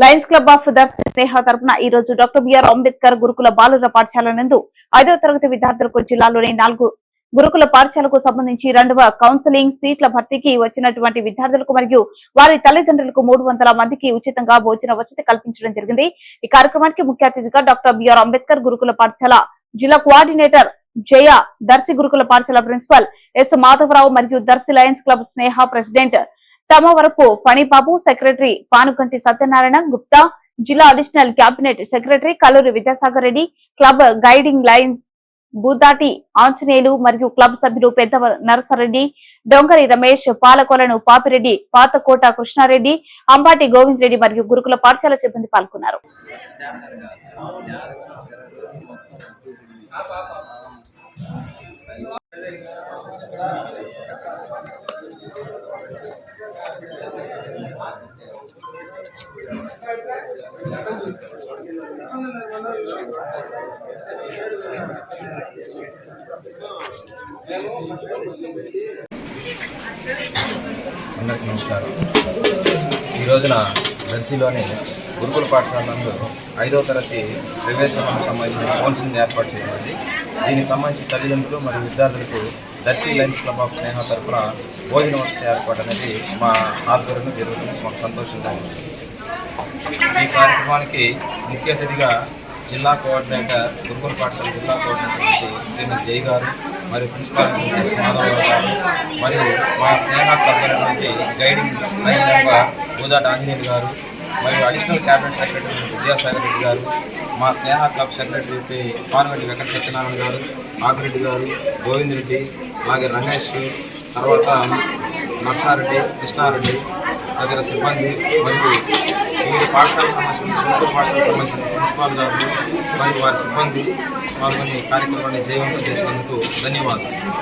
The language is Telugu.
లయన్స్ క్లబ్ ఆఫ్ దర్శి స్నేహ తరపున ఈ రోజు డాక్టర్ బిఆర్ అంబేద్కర్ గురుకుల బాలుర పాఠశాల నందు 5వ తరగతి విద్యార్థులకు జిల్లాలోని 4 గురుకుల పాఠశాలకు సంబంధించి 2వ కౌన్సిలింగ్ సీట్ల భర్తీకి వచ్చినటువంటి విద్యార్థులకు మరియు వారి తల్లిదండ్రులకు 300 మందికి ఉచితంగా భోజన వసతి కల్పించడం జరిగింది। ఈ కార్యక్రమానికి ముఖ్య అతిథిగా డాక్టర్ బిఆర్ అంబేద్కర్ గురుకుల పాఠశాల జిల్లా కోఆర్డినేటర్ జయ, దర్శి గురుకుల పాఠశాల ప్రిన్సిపల్ ఎస్ మాధవరావు మరియు దర్శి లయన్స్ క్లబ్ స్నేహ ప్రెసిడెంట్ తమవరపు ఫణిబాబు, సెక్రటరీ పానుగంటి సత్యనారాయణ గుప్తా, జిల్లా additional cabinet secretary Kalluri Vidyasagar Reddy, club guiding line Boodati Anjaneyulu మరియు క్లబ్ సభ్యులు పెద్ద నరసరెడ్డి, డొంగరి రమేష్, పాలకొలను పాపిరెడ్డి, పాతకోట కృష్ణారెడ్డి, అంబాటి గోవింద్ రెడ్డి మరియు గురుకుల పాఠశాల సిబ్బంది పాల్గొన్నారు। అందరికీ నమస్కారం। ఈ రోజున దర్శిలోని గురుకుల పాఠశాల నందు 5వ తరగతి ప్రవేశాలకు సంబంధించిన కౌన్సిలింగ్ ఏర్పాటు చేయబడింది। దీనికి సంబంధించి తల్లిదండ్రులు మరియు విద్యార్థులకు దర్శి లయన్స్ క్లబ్ ఆఫ్ స్నేహ తరఫున భోజన వసతి ఏర్పాటు అనేది మా ఆధ్వర్యంలో జరుగుతుంది। మాకు సంతోషంగా ఉంది। ఈ కార్యక్రమానికి ముఖ్య అతిథిగా జిల్లా కోఆర్డినేటర్ గురుకుల పాఠశాల జిల్లా కోఆర్డినేటర్ శ్రీమతి జై గారు మరియు ప్రిన్సిపాల్ ఎస్ మాధవరావు గారు మరియు మా Sneha club guiding line member Budati Anjaneyulu గారు మరియు additional cabinet secretary Vidyasagar Reddy గారు, మా స్నేహ క్లబ్ సెక్రటరీ పానుగంటి వెంకట సత్యనారాయణ గారు, ఆపిరెడ్డి గారు, గోవింద్ రెడ్డి, అలాగే రమేష్, తర్వాత నర్సారెడ్డి, కృష్ణారెడ్డి తదితర సిబ్బంది మరియు వివిధ పాఠశాలకు సంబంధించిన గురుకుల పాఠశాలకు సంబంధించిన ప్రిన్సిపాల్ గారు మరియు వారి సిబ్బంది పాల్గొని కార్యక్రమాన్ని జయవంతం చేసినందుకు ధన్యవాదాలు।